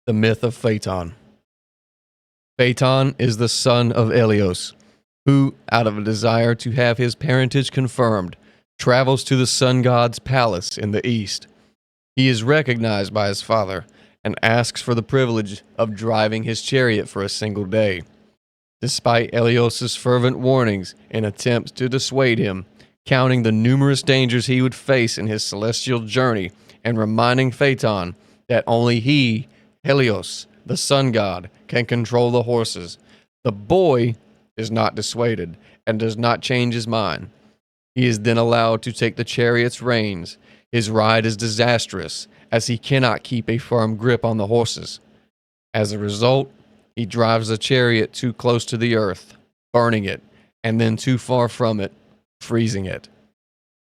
The myth of Phaeton. Phaeton is the son of Helios, who, out of a desire to have his parentage confirmed, travels to the sun god's palace in the east. He is recognized by his father and asks for the privilege of driving his chariot for a single day. Despite Helios's fervent warnings and attempts to dissuade him, counting the numerous dangers he would face in his celestial journey and reminding Phaeton that only he, Helios, the sun god, can control the horses, the boy is not dissuaded and does not change his mind. He is then allowed to take the chariot's reins. His ride is disastrous, as he cannot keep a firm grip on the horses. As a result, he drives the chariot too close to the earth, burning it, and then too far from it, freezing it.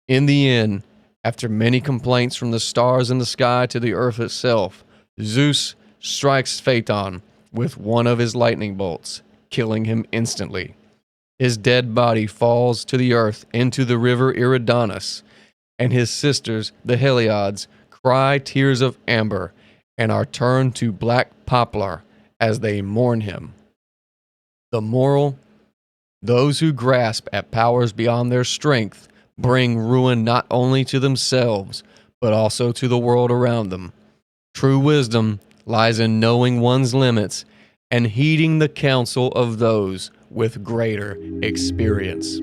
In the end, after many complaints from the stars in the sky to the earth itself, Zeus strikes Phaeton with one of his lightning bolts, killing him instantly. His dead body falls to the earth into the river Eridanus, and his sisters, the Heliads, cry tears of amber and are turned to black poplar as they mourn him. The moral: those who grasp at powers beyond their strength bring ruin not only to themselves, but also to the world around them. True wisdom lies in knowing one's limits and heeding the counsel of those with greater experience.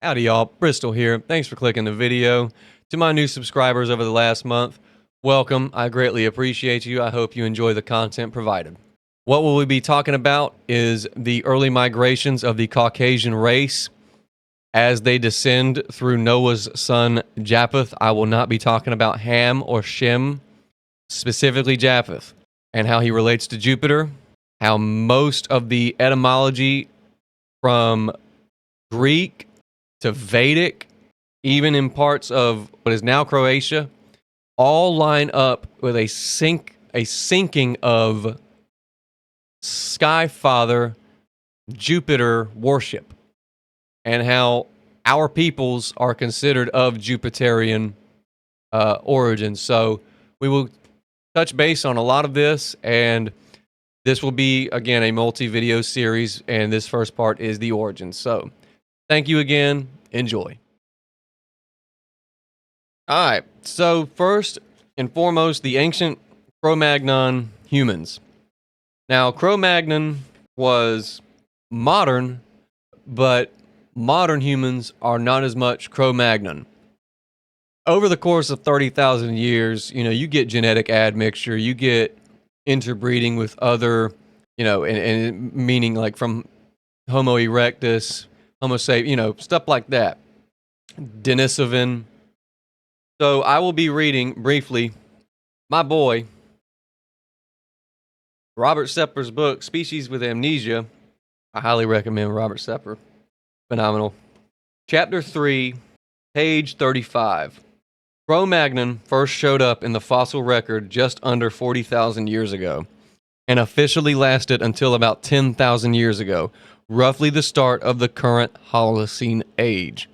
Howdy y'all, Bristol here. Thanks for clicking the video. To my new subscribers over the last month, welcome. I greatly appreciate you. I hope you enjoy the content provided. What will we be talking about is the early migrations of the Caucasian race as they descend through Noah's son Japheth. I will not be talking about Ham or Shem, specifically Japheth, and how he relates to Jupiter, how most of the etymology from Greek to Vedic, even in parts of what is now Croatia, all line up with a sinking of Sky Father Jupiter worship, and how our peoples are considered of Jupiterian origin. So we will touch base on a lot of this, and this will be, again, a multi-video series, and this first part is the origin. So thank you again. Enjoy. All right. So first and foremost, the ancient Cro-Magnon humans. Now, Cro-Magnon was modern, but modern humans are not as much Cro-Magnon. Over the course of 30,000 years, you get genetic admixture, you get interbreeding with other, and meaning like from Homo erectus, Homo sapiens, stuff like that. Denisovan. So I will be reading briefly my boy Robert Sepper's book, Species with Amnesia. I highly recommend Robert Sepper. Phenomenal. Chapter 3, page 35. Cro-Magnon first showed up in the fossil record just under 40,000 years ago, and officially lasted until about 10,000 years ago, roughly the start of the current Holocene age.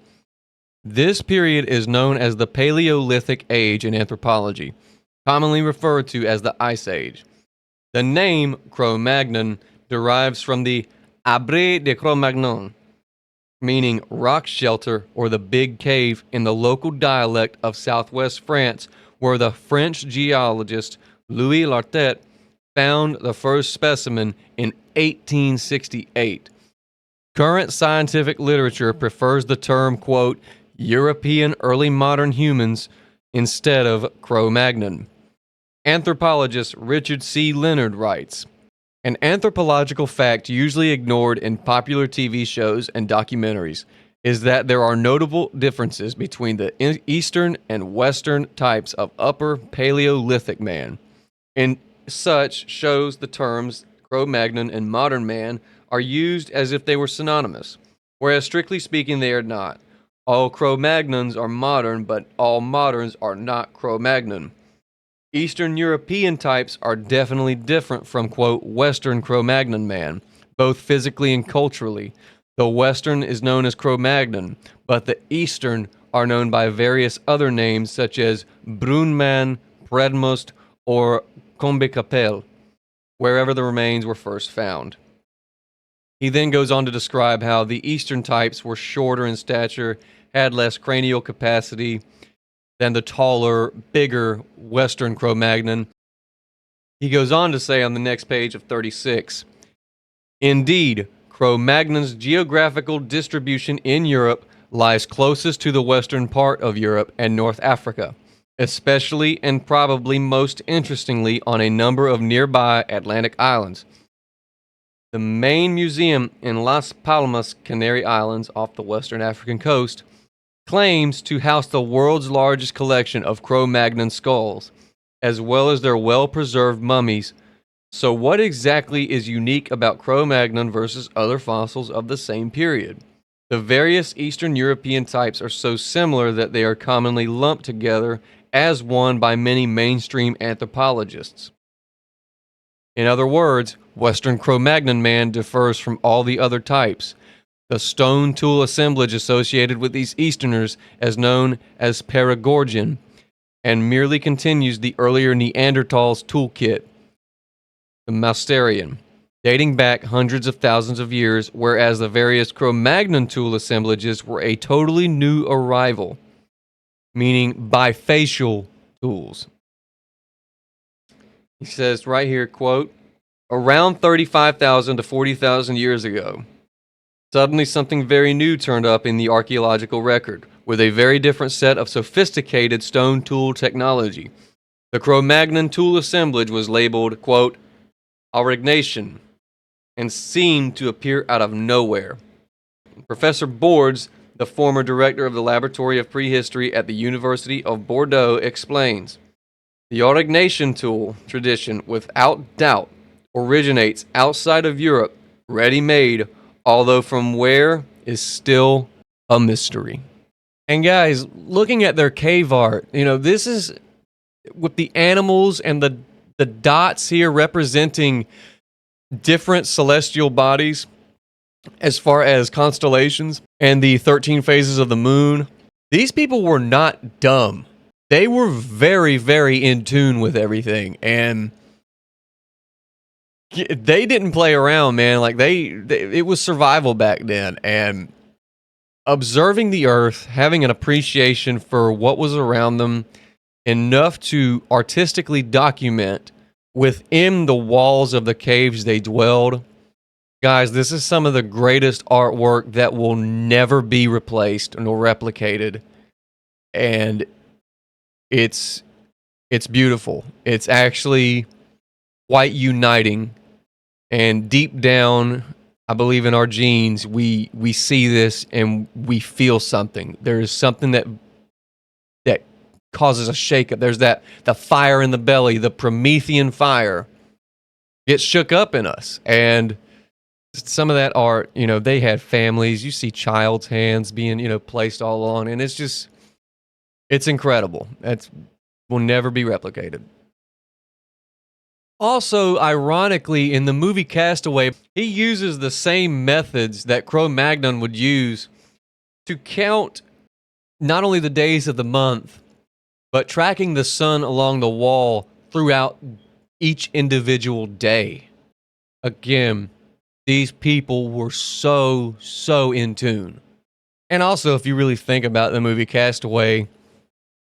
This period is known as the Paleolithic Age in anthropology, commonly referred to as the Ice Age. The name Cro-Magnon derives from the Abri de Cro-Magnon, meaning rock shelter or the big cave in the local dialect of southwest France, where the French geologist Louis Lartet found the first specimen in 1868. Current scientific literature prefers the term, quote, European early modern humans instead of Cro-Magnon. Anthropologist Richard C. Leonard writes, an anthropological fact usually ignored in popular TV shows and documentaries is that there are notable differences between the Eastern and Western types of Upper Paleolithic man. In such shows, the terms Cro-Magnon and modern man are used as if they were synonymous, whereas strictly speaking they are not. All Cro-Magnons are modern, but all moderns are not Cro-Magnon. Eastern European types are definitely different from, quote, Western Cro-Magnon man, both physically and culturally. The Western is known as Cro-Magnon, but the Eastern are known by various other names such as Brunman, Predmost, or Combekapel, wherever the remains were first found. He then goes on to describe how the Eastern types were shorter in stature, had less cranial capacity than the taller, bigger Western Cro-Magnon. He goes on to say on the next page of 36, indeed, Cro-Magnon's geographical distribution in Europe lies closest to the western part of Europe and North Africa, especially and probably most interestingly on a number of nearby Atlantic islands. The main museum in Las Palmas, Canary Islands, off the western African coast, claims to house the world's largest collection of Cro-Magnon skulls, as well as their well-preserved mummies. So what exactly is unique about Cro-Magnon versus other fossils of the same period? The various Eastern European types are so similar that they are commonly lumped together as one by many mainstream anthropologists. In other words, Western Cro-Magnon man differs from all the other types. The stone tool assemblage associated with these Easterners is known as Paragorgian and merely continues the earlier Neanderthals toolkit, the Mousterian, dating back hundreds of thousands of years, whereas the various Cro-Magnon tool assemblages were a totally new arrival, meaning bifacial tools. He says right here, quote, around 35,000 to 40,000 years ago, suddenly something very new turned up in the archaeological record, with a very different set of sophisticated stone tool technology. The Cro-Magnon tool assemblage was labeled, quote, Aurignation, and seemed to appear out of nowhere. Professor Bordes, the former director of the Laboratory of Prehistory at the University of Bordeaux, explains, the Aurignation tool tradition, without doubt, originates outside of Europe, ready-made, although from where is still a mystery. And guys, looking at their cave art, this is with the animals and the dots here representing different celestial bodies as far as constellations and the 13 phases of the moon. These people were not dumb. They were very, very in tune with everything, and they didn't play around, man. Like it was survival back then, and observing the earth, having an appreciation for what was around them, enough to artistically document within the walls of the caves they dwelled. Guys, this is some of the greatest artwork that will never be replaced nor replicated, and it's beautiful. It's actually quite uniting, and deep down, I believe in our genes, we see this and we feel something. There is something that causes a shakeup. There's the fire in the belly, the Promethean fire gets shook up in us. And some of that art, they had families. You see child's hands being, placed all along, and it's incredible. It will never be replicated. Also, ironically, in the movie Castaway, he uses the same methods that Cro-Magnon would use to count not only the days of the month, but tracking the sun along the wall throughout each individual day. Again, these people were so in tune. And also, if you really think about the movie Castaway,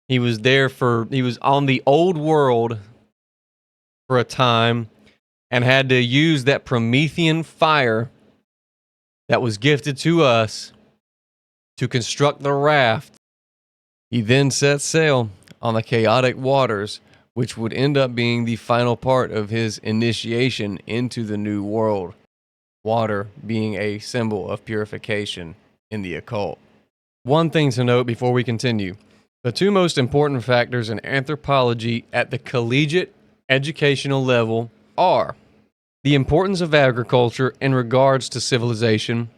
he was on the old world for a time and had to use that Promethean fire that was gifted to us to construct the raft. He then set sail on the chaotic waters, which would end up being the final part of his initiation into the new world. Water being a symbol of purification in the occult. One thing to note before we continue: the two most important factors in anthropology at the collegiate educational level are the importance of agriculture in regards to civilization,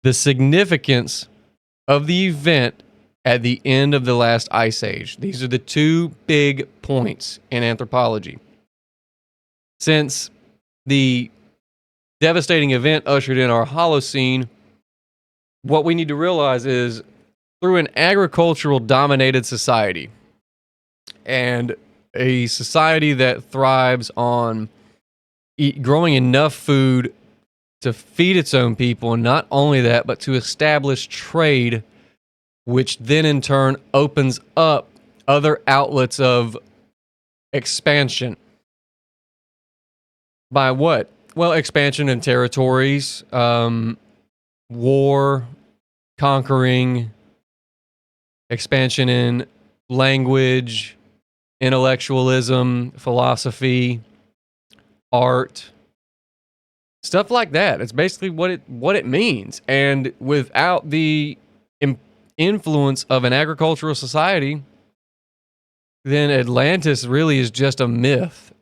the significance of the event at the end of the last ice age. These are the two big points in anthropology. Since the devastating event ushered in our Holocene, what we need to realize is through an agricultural dominated society and a society that thrives on growing enough food to feed its own people, and not only that, but to establish trade, which then in turn opens up other outlets of expansion. By what? Well, expansion in territories, war, conquering, expansion in language, intellectualism, philosophy, art, stuff like that. It's basically what it means. And without the influence of an agricultural society, then Atlantis really is just a myth.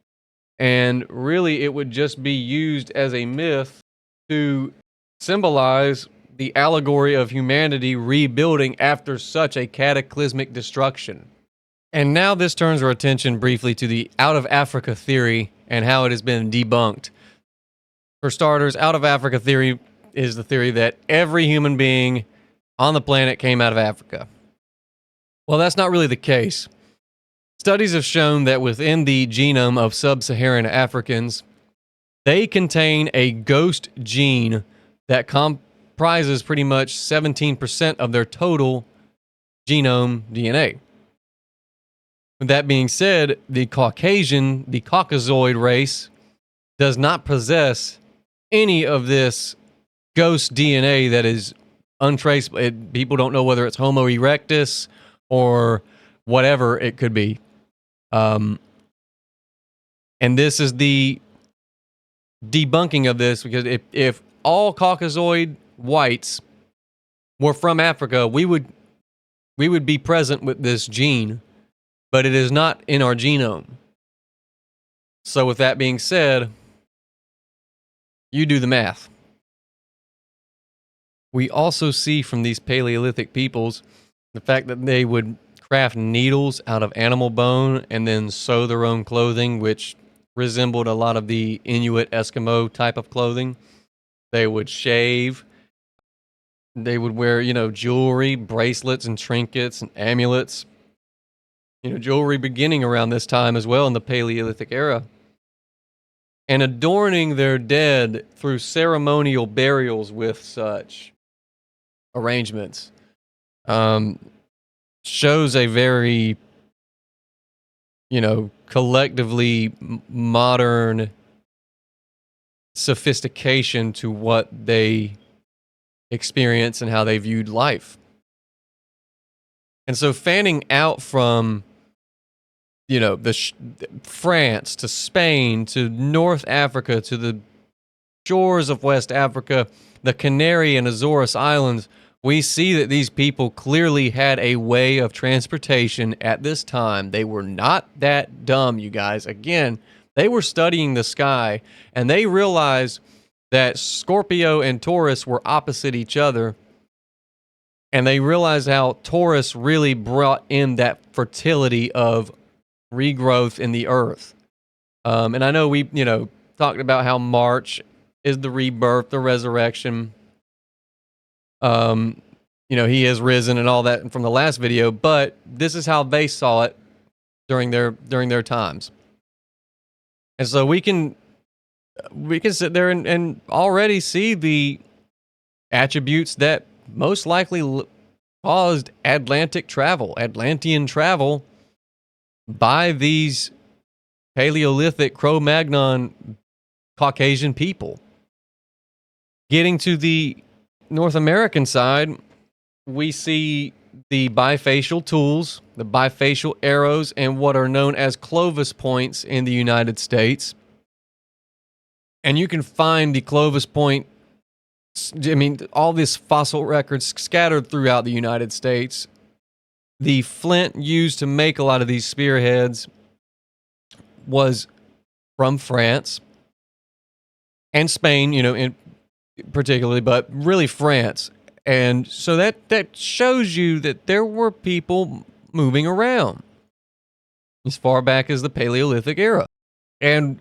And really, it would just be used as a myth to symbolize the allegory of humanity rebuilding after such a cataclysmic destruction. And now this turns our attention briefly to the out of Africa theory and how it has been debunked. For starters, out of Africa theory is the theory that every human being on the planet came out of Africa. Well, that's not really the case. Studies have shown that within the genome of sub-Saharan Africans, they contain a ghost gene that comprises pretty much 17% of their total genome DNA. With that being said, the Caucasian, the Caucasoid race, does not possess any of this ghost DNA that is untraceable. People don't know whether it's Homo erectus or whatever it could be. And this is the debunking of this, because if all Caucasoid whites were from Africa, we would be present with this gene, but it is not in our genome. So with that being said, you do the math. We also see from these Paleolithic peoples the fact that they would craft needles out of animal bone and then sew their own clothing, which resembled a lot of the Inuit Eskimo type of clothing. They would shave. They would wear, jewelry, bracelets and trinkets and amulets. Jewelry beginning around this time as well in the Paleolithic era. And adorning their dead through ceremonial burials with such arrangements. Shows a very, collectively modern sophistication to what they experience and how they viewed life. And so fanning out from, France to Spain to North Africa to the shores of West Africa, the Canary and Azores Islands, we see that these people clearly had a way of transportation at this time. They were not that dumb, you guys. Again, they were studying the sky, and they realized that Scorpio and Taurus were opposite each other, and they realized how Taurus really brought in that fertility of regrowth in the earth. And I know we, talked about how March is the rebirth, the resurrection. He has risen and all that from the last video, but this is how they saw it during their times. And so we can sit there and already see the attributes that most likely caused Atlantean travel by these Paleolithic Cro-Magnon Caucasian people. Getting to the North American side, we see the bifacial tools, the bifacial arrows, and what are known as Clovis points in the United States. And you can find the Clovis point, all these fossil records scattered throughout the United States. The flint used to make a lot of these spearheads was from France and Spain, particularly, but really France. And so that shows you that there were people moving around as far back as the Paleolithic era. And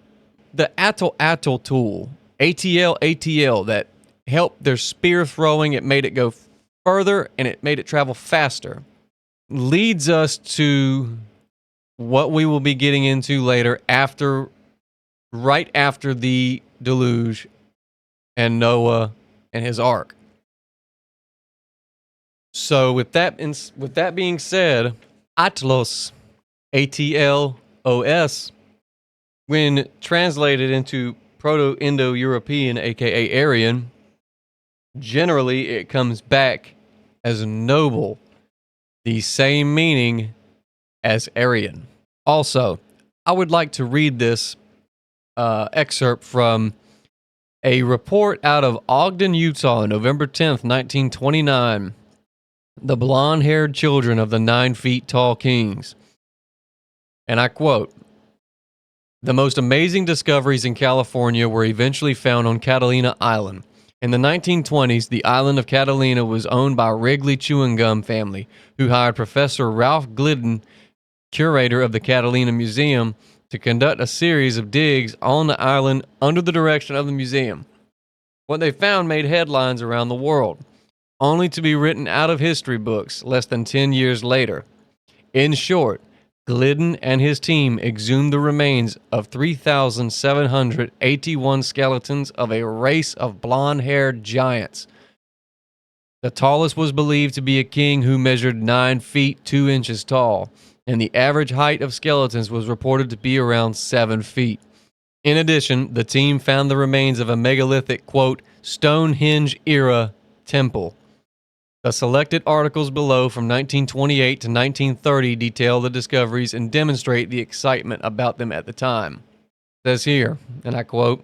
the atoll tool, ATL, that helped their spear throwing, it made it go further and it made it travel faster, leads us to what we will be getting into later, right after the deluge and Noah and his ark. So with that being said, Atlos, ATLOS, when translated into Proto-Indo-European, aka Aryan, generally it comes back as noble, the same meaning as Aryan. Also, I would like to read this excerpt from a report out of Ogden, Utah, November 10th, 1929. The blonde-haired children of the 9 feet tall kings. And I quote, "The most amazing discoveries in California were eventually found on Catalina Island. In the 1920s, the island of Catalina was owned by Wrigley Chewing Gum family, who hired Professor Ralph Glidden, curator of the Catalina Museum, to conduct a series of digs on the island under the direction of the museum. What they found made headlines around the world, only to be written out of history books less than 10 years later. In short, Glidden and his team exhumed the remains of 3,781 skeletons of a race of blonde-haired giants. The tallest was believed to be a king who measured 9 feet 2 inches tall, and the average height of skeletons was reported to be around 7 feet. In addition, the team found the remains of a megalithic, quote, Stonehenge-era temple. The selected articles below from 1928 to 1930 detail the discoveries and demonstrate the excitement about them at the time. It says here, and I quote,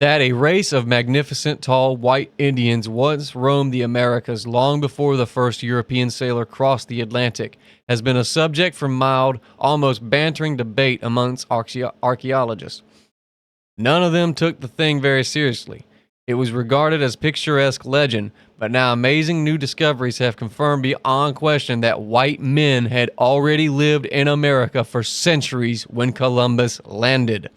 that a race of magnificent tall white Indians once roamed the Americas long before the first European sailor crossed the Atlantic has been a subject for mild, almost bantering debate amongst archaeologists. None of them took the thing very seriously. It was regarded as picturesque legend, but now amazing new discoveries have confirmed beyond question that white men had already lived in America for centuries when Columbus landed.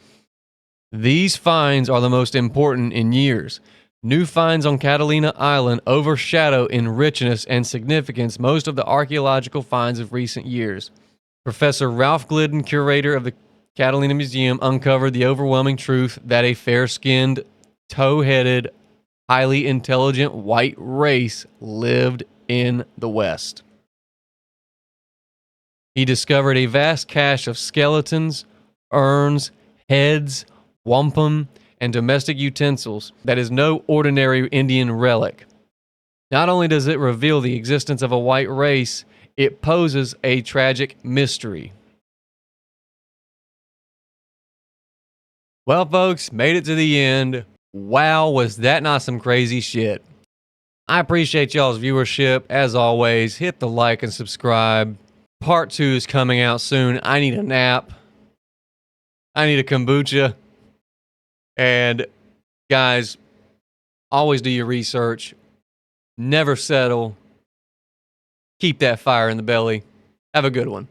These finds are the most important in years. New finds on Catalina Island overshadow in richness and significance most of the archaeological finds of recent years. Professor Ralph Glidden, curator of the Catalina Museum, uncovered the overwhelming truth that a fair-skinned, tow-headed, highly intelligent white race lived in the West. He discovered a vast cache of skeletons, urns, heads, wampum, and domestic utensils that is no ordinary Indian relic. Not only does it reveal the existence of a white race, it poses a tragic mystery. Well, folks, made it to the end. Wow, was that not some crazy shit? I appreciate y'all's viewership. As always, hit the like and subscribe. Part 2 is coming out soon. I need a nap. I need a kombucha. And guys, always do your research. Never settle. Keep that fire in the belly. Have a good one.